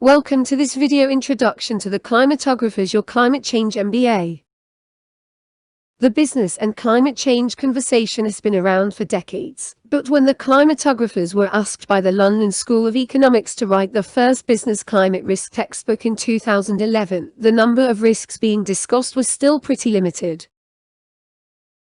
Welcome to this video introduction to the Climatographer's Your Climate Change MBA. The business and climate change conversation has been around for decades, but when the climatographers were asked by the London School of Economics to write the first business climate risk textbook in 2011, the number of risks being discussed was still pretty limited.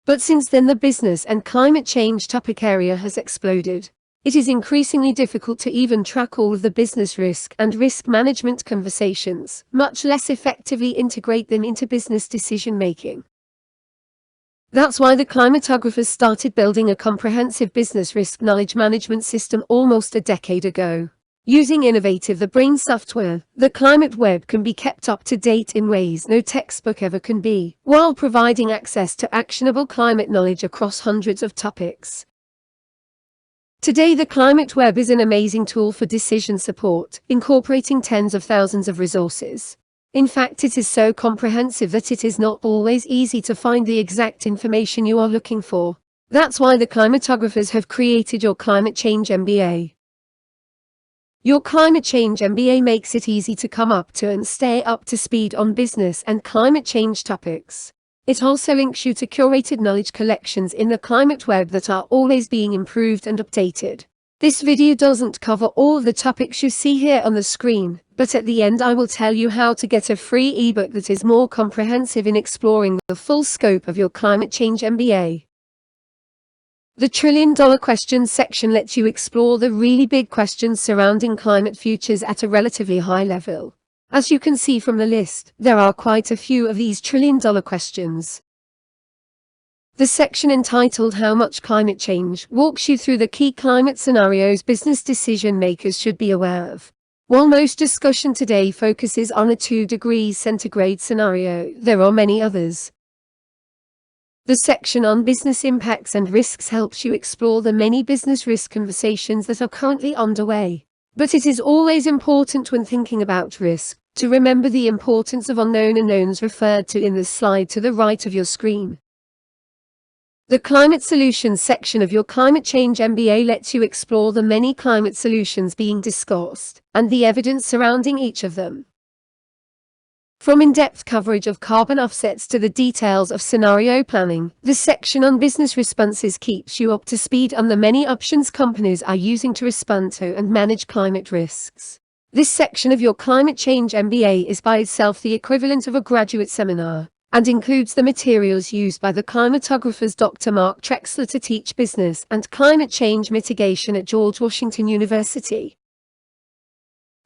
But since then the business and climate change topic area has exploded. It is increasingly difficult to even track all of the business risk and risk management conversations, much less effectively integrate them into business decision-making. That's why the climatographers started building a comprehensive business risk knowledge management system almost a decade ago. Using innovative The Brain software, the climate web can be kept up to date in ways no textbook ever can be, while providing access to actionable climate knowledge across hundreds of topics. Today the Climate Web is an amazing tool for decision support, incorporating tens of thousands of resources. In fact, it is so comprehensive that it is not always easy to find the exact information you are looking for. That's why the climatographers have created Your Climate Change MBA. Your Climate Change MBA makes it easy to come up to and stay up to speed on business and climate change topics. It also links you to curated knowledge collections in the Climate Web that are always being improved and updated. This video doesn't cover all of the topics you see here on the screen, but at the end I will tell you how to get a free ebook that is more comprehensive in exploring the full scope of your Climate Change MBA. The trillion-dollar questions section lets you explore the really big questions surrounding climate futures at a relatively high level. As you can see from the list, there are quite a few of these trillion-dollar questions. The section entitled How Much Climate Change walks you through the key climate scenarios business decision makers should be aware of. While most discussion today focuses on a 2 degrees centigrade scenario, there are many others. The section on business impacts and risks helps you explore the many business risk conversations that are currently underway. But it is always important when thinking about risk to remember the importance of unknown unknowns referred to in the slide to the right of your screen. The Climate Solutions section of your Climate Change MBA lets you explore the many climate solutions being discussed and the evidence surrounding each of them. From in-depth coverage of carbon offsets to the details of scenario planning, the section on business responses keeps you up to speed on the many options companies are using to respond to and manage climate risks. This section of your Climate Change MBA is by itself the equivalent of a graduate seminar, and includes the materials used by the climatographers Dr. Mark Trexler to teach business and climate change mitigation at George Washington University.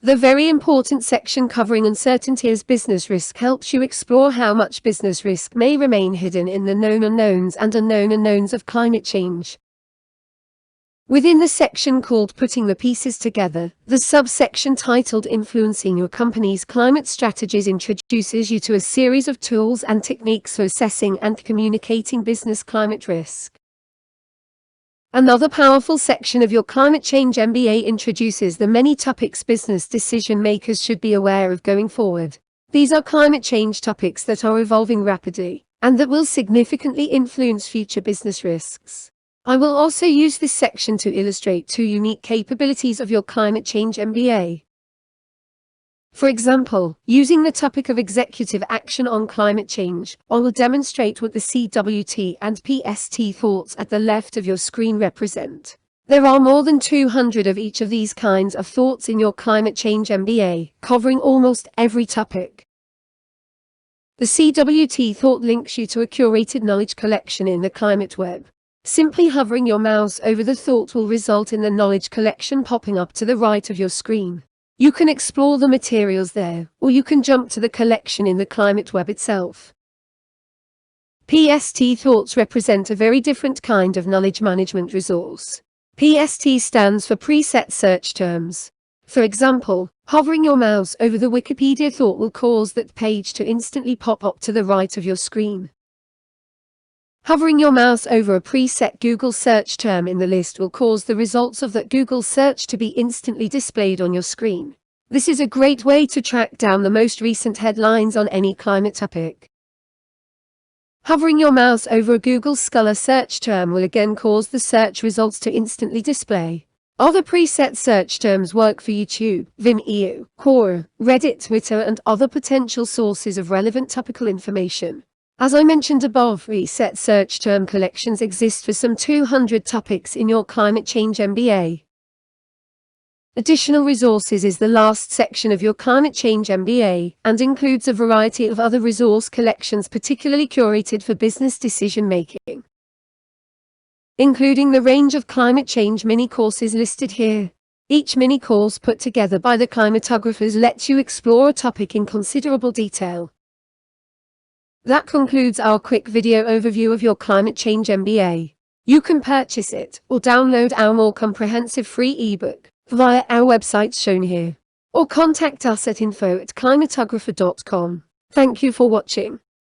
The very important section covering uncertainty as business risk helps you explore how much business risk may remain hidden in the known unknowns and unknown unknowns of climate change. Within the section called Putting the Pieces Together, the subsection titled Influencing Your Company's Climate Strategies introduces you to a series of tools and techniques for assessing and communicating business climate risk. Another powerful section of your Climate Change MBA introduces the many topics business decision makers should be aware of going forward. These are climate change topics that are evolving rapidly, and that will significantly influence future business risks. I will also use this section to illustrate 2 unique capabilities of your Climate Change MBA. For example, using the topic of executive action on climate change, I will demonstrate what the CWT and PST thoughts at the left of your screen represent. There are more than 200 of each of these kinds of thoughts in your Climate Change MBA, covering almost every topic. The CWT thought links you to a curated knowledge collection in the Climate Web. Simply hovering your mouse over the thought will result in the knowledge collection popping up to the right of your screen. You can explore the materials there, or you can jump to the collection in the Climate Web itself. PST thoughts represent a very different kind of knowledge management resource. PST stands for preset search terms. For example, hovering your mouse over the Wikipedia thought will cause that page to instantly pop up to the right of your screen. Hovering your mouse over a preset Google search term in the list will cause the results of that Google search to be instantly displayed on your screen. This is a great way to track down the most recent headlines on any climate topic. Hovering your mouse over a Google Scholar search term will again cause the search results to instantly display. Other preset search terms work for YouTube, Vimeo, Quora, Reddit, Twitter, and other potential sources of relevant topical information. As I mentioned above, preset search term collections exist for some 200 topics in Your Climate Change MBA. Additional resources is the last section of Your Climate Change MBA and includes a variety of other resource collections particularly curated for business decision making, including the range of climate change mini-courses listed here. Each mini-course put together by the climatographers lets you explore a topic in considerable detail. That concludes our quick video overview of Your Climate Change MBA. You can purchase it or download our more comprehensive free ebook via our websites shown here, or contact us at info@climatographer.com. Thank you for watching.